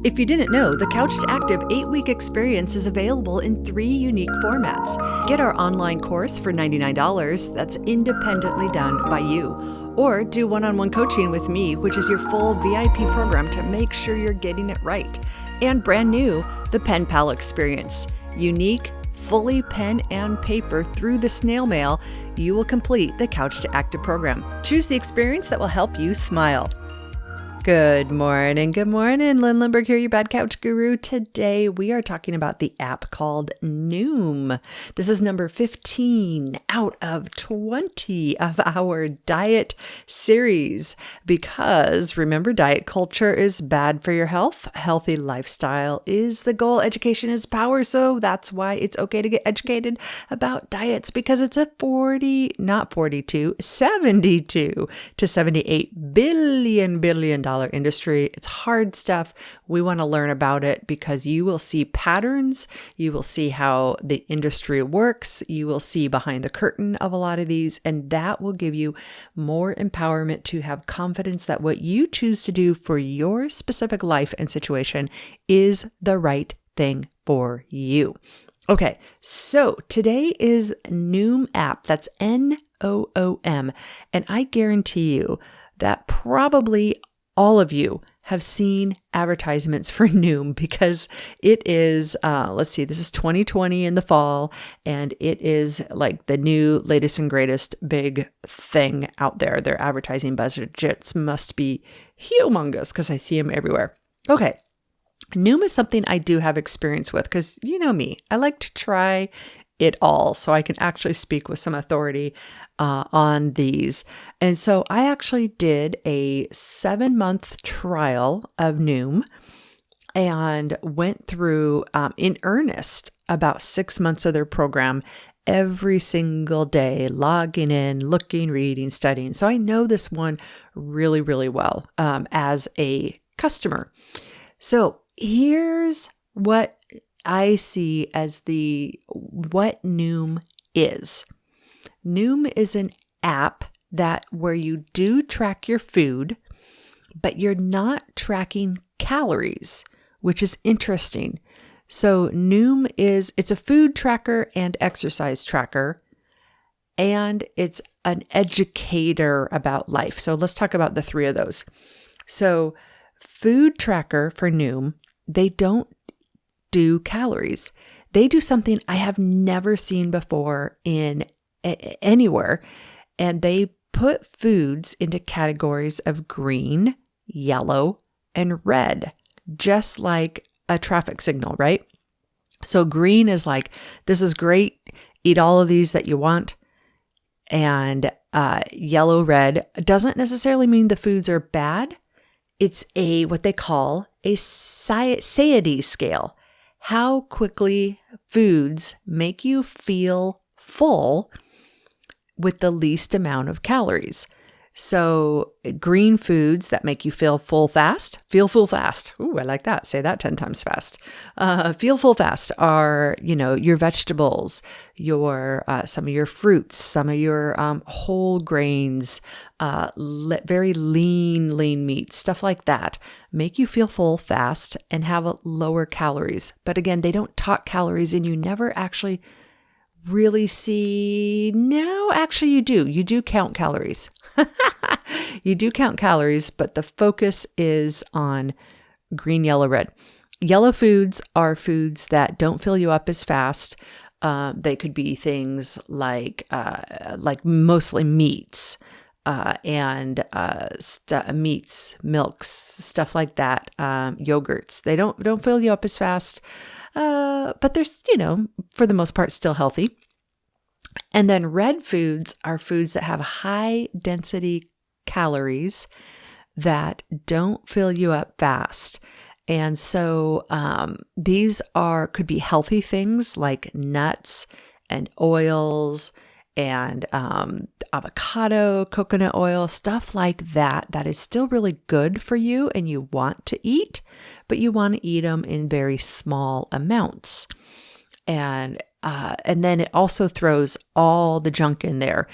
If you didn't know, the Couch to Active 8-week experience is available in 3 unique formats. Get our online course for $99 that's independently done by you. Or do one-on-one coaching with me, which is your full VIP program to make sure you're getting it right. And brand new, the Pen Pal experience. Unique, fully pen and paper through the snail mail, you will complete the Couch to Active program. Choose the experience that will help you smile. Good morning. Lynn Lindbergh here, your Bad Couch Guru. Today we are talking about the app called Noom. This is number 15 out of 20 of our diet series because remember, diet culture is bad for your health. Healthy lifestyle is the goal. Education is power. So that's why it's okay to get educated about diets because it's a 72 to $78 billion industry. It's hard stuff. We want to learn about it because you will see patterns. You will see how the industry works. You will see behind the curtain of a lot of these, and that will give you more empowerment to have confidence that what you choose to do for your specific life and situation is the right thing for you. Okay, so today is Noom app. That's Noom. And I guarantee you that probably all of you have seen advertisements for Noom because it is, this is 2020 in the fall, and it is like the new latest and greatest big thing out there. Their advertising budgets must be humongous because I see them everywhere. Okay. Noom is something I do have experience with because you know me, I like to try it all so I can actually speak with some authority on these. And so I actually did a 7-month trial of Noom and went through in earnest about 6 months of their program every single day, logging in, looking, reading, studying. So I know this one really, really well as a customer. So here's what I see as what Noom is. Noom is an app where you do track your food, but you're not tracking calories, which is interesting. So Noom it's a food tracker and exercise tracker, and it's an educator about life. So let's talk about the 3 of those. So food tracker for Noom, they don't do calories. They do something I have never seen before in anywhere, and they put foods into categories of green, yellow, and red, just like a traffic signal, right? So green is like, this is great, eat all of these that you want, and yellow, red doesn't necessarily mean the foods are bad. It's what they call a satiety scale. How quickly foods make you feel full with the least amount of calories. So green foods that make you feel full fast. Ooh, I like that. Say that 10 times fast. Feel full fast are, your vegetables, some of your fruits, some of your whole grains, very lean meat, stuff like that. Make you feel full fast and have lower calories. But again, they don't talk calories, and you never actually really see. No, actually you do. You do count calories. You do count calories, but the focus is on green, yellow, red. Yellow foods are foods that don't fill you up as fast. They could be things like mostly meats, and meats, milks, stuff like that. Yogurts. They don't fill you up as fast. But they're, for the most part, still healthy. And then red foods are foods that have high density calories that don't fill you up fast. And so these could be healthy things like nuts and oils and avocado, coconut oil, stuff like that is still really good for you and you want to eat, but you want to eat them in very small amounts. And then it also throws all the junk in there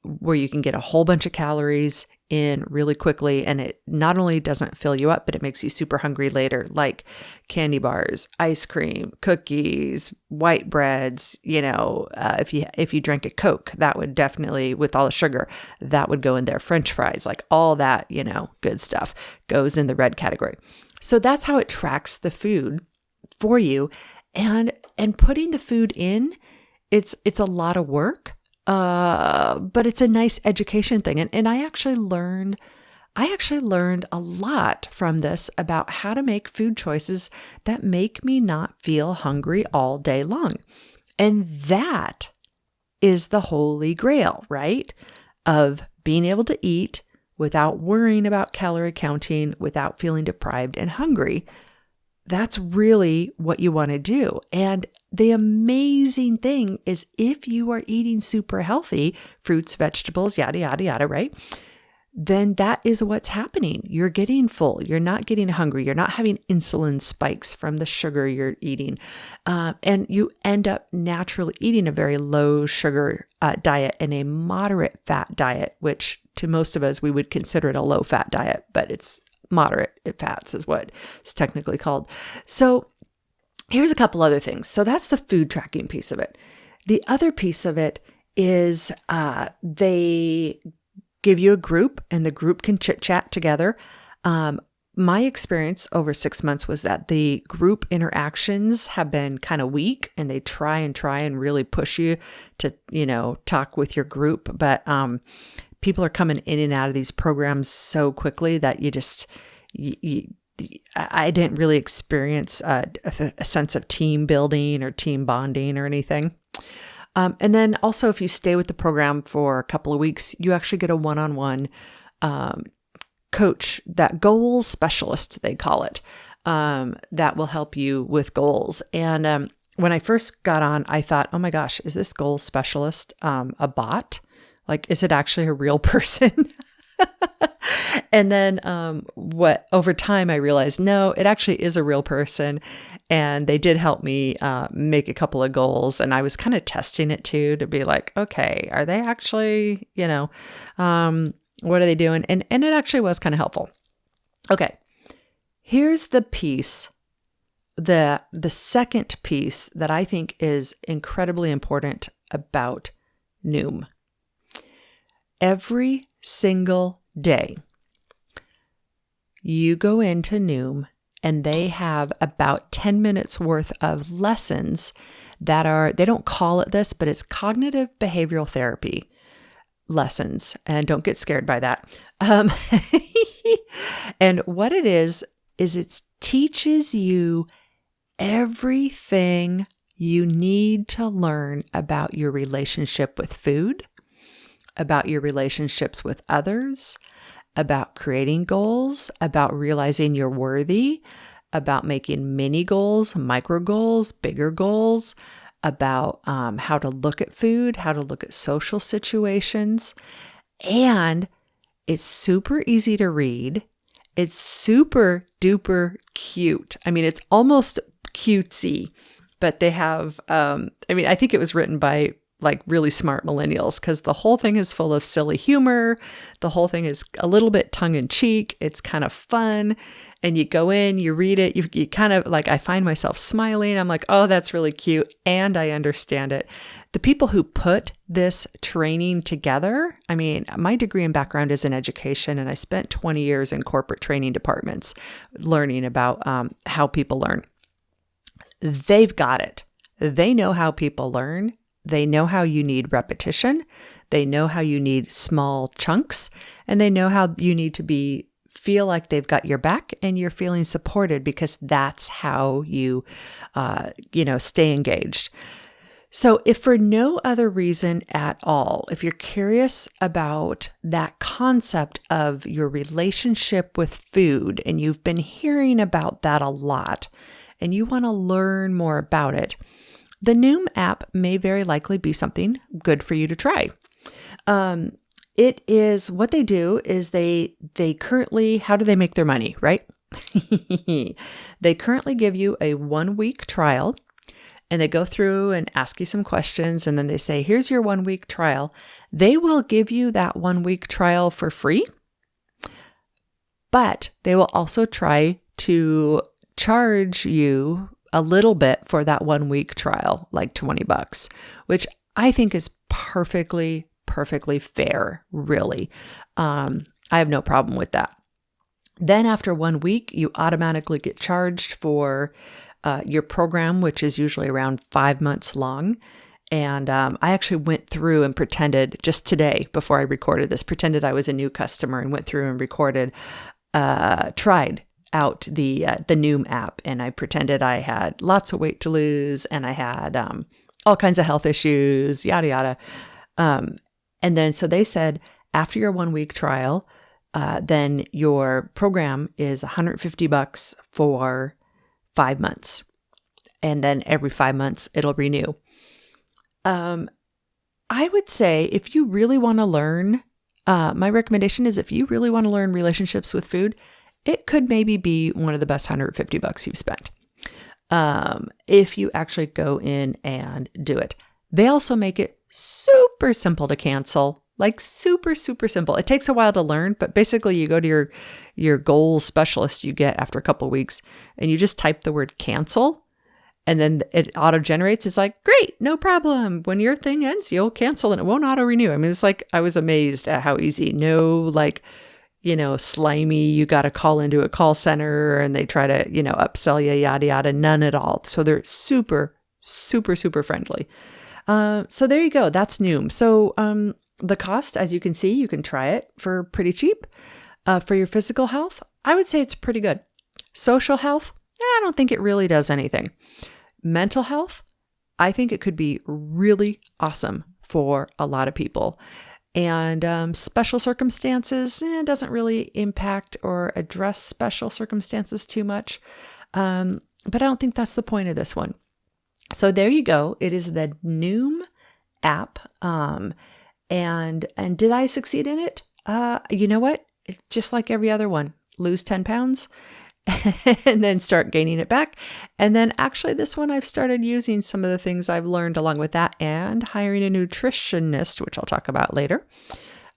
where you can get a whole bunch of calories in really quickly, and it not only doesn't fill you up, but it makes you super hungry later, like candy bars, ice cream, cookies, white breads. If you drank a Coke, that would definitely, with all the sugar, that would go in there. French fries, like all that, good stuff goes in the red category. So that's how it tracks the food for you. And putting the food in, it's a lot of work, but it's a nice education thing. And I actually learned a lot from this about how to make food choices that make me not feel hungry all day long. And that is the holy grail, right? Of being able to eat without worrying about calorie counting, without feeling deprived and hungry. That's really what you want to do. And the amazing thing is, if you are eating super healthy, fruits, vegetables, yada, yada, yada, right? Then that is what's happening. You're getting full. You're not getting hungry. You're not having insulin spikes from the sugar you're eating. And you end up naturally eating a very low sugar diet and a moderate fat diet, which to most of us, we would consider it a low fat diet, but it's moderate fats is what it's technically called. So here's a couple other things. So that's the food tracking piece of it. The other piece of it is they give you a group, and the group can chit chat together. My experience over 6 months was that the group interactions have been kind of weak, and they try and really push you to, talk with your group. But people are coming in and out of these programs so quickly that I didn't really experience a sense of team building or team bonding or anything. And then also, if you stay with the program for a couple of weeks, you actually get a one-on-one coach, that goals specialist, they call it, that will help you with goals. And when I first got on, I thought, oh my gosh, is this goals specialist a bot? Like, is it actually a real person? And then over time, I realized, no, it actually is a real person. And they did help me make a couple of goals. And I was kind of testing it too, to be like, okay, are they actually, what are they doing? And it actually was kind of helpful. Okay, here's the piece, the second piece that I think is incredibly important about Noom. Every single day, you go into Noom and they have about 10 minutes worth of lessons that they don't call it this, but it's cognitive behavioral therapy lessons. And don't get scared by that. And what it is it teaches you everything you need to learn about your relationship with food, about your relationships with others, about creating goals, about realizing you're worthy, about making mini goals, micro goals, bigger goals, about how to look at food, how to look at social situations. And it's super easy to read. It's super duper cute. I mean, it's almost cutesy, but they have, I think it was written by like really smart millennials, because the whole thing is full of silly humor. The whole thing is a little bit tongue in cheek. It's kind of fun. And you go in, you read it, you kind of like, I find myself smiling. I'm like, oh, that's really cute. And I understand it. The people who put this training together, I mean, my degree and background is in education, and I spent 20 years in corporate training departments learning about how people learn. They've got it. They know how people learn. They know how you need repetition. They know how you need small chunks, and they know how you need to feel like they've got your back and you're feeling supported, because that's how you, stay engaged. So if for no other reason at all, if you're curious about that concept of your relationship with food, and you've been hearing about that a lot, and you want to learn more about it, the Noom app may very likely be something good for you to try. It is, what they do is they currently, how do they make their money, right? They currently give you a 1-week trial, and they go through and ask you some questions, and then they say, here's your 1-week trial. They will give you that 1-week trial for free. but they will also try to charge you a little bit for that 1 week trial, like $20, which I think is perfectly fair, really. I have no problem with that. Then after 1 week, you automatically get charged for your program, which is usually around 5 months long. And I actually went through and pretended just today before I recorded this, pretended I was a new customer and went through and tried out the Noom app, and I pretended I had lots of weight to lose and I had all kinds of health issues, yada yada. And then so they said after your 1 week trial, then your program is $150 for 5 months, and then every 5 months it'll renew. I would say if you really want to learn, my recommendation is if you really want to learn relationships with food, it could maybe be one of the best $150 you've spent. If you actually go in and do it. They also make it super simple to cancel, like super simple. It takes a while to learn, but basically you go to your goals specialist you get after a couple of weeks and you just type the word cancel, and then it auto generates. It's like, great, no problem. When your thing ends, you'll cancel and it won't auto renew. I mean, it's like, I was amazed at how easy. No, like, slimy, you got to call into a call center and they try to, upsell you, yada, yada, none at all. So they're super friendly. So there you go. That's Noom. So, the cost, as you can see, you can try it for pretty cheap. For your physical health, I would say it's pretty good. Social health, I don't think it really does anything. Mental health, I think it could be really awesome for a lot of people. And special circumstances, doesn't really impact or address special circumstances too much. But I don't think that's the point of this one. So there you go. It is the Noom app. And did I succeed in it? You know what? It's just like every other one. Lose 10 pounds and then start gaining it back. And then actually this one, I've started using some of the things I've learned along with that and hiring a nutritionist, which I'll talk about later,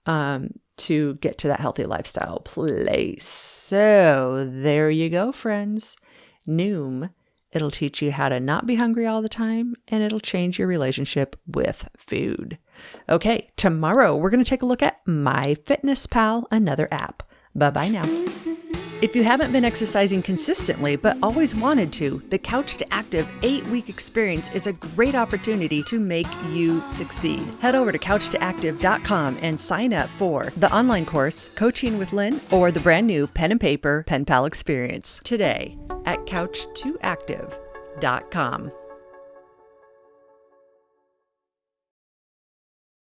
to get to that healthy lifestyle place. So there you go, friends. Noom. It'll teach you how to not be hungry all the time, and it'll change your relationship with food. Okay, tomorrow we're going to take a look at MyFitnessPal, another app. Bye-bye now. If you haven't been exercising consistently but always wanted to, the Couch to Active 8-week experience is a great opportunity to make you succeed. Head over to couchtoactive.com and sign up for the online course, Coaching with Lynn, or the brand new Pen and Paper Pen Pal experience today at couchtoactive.com.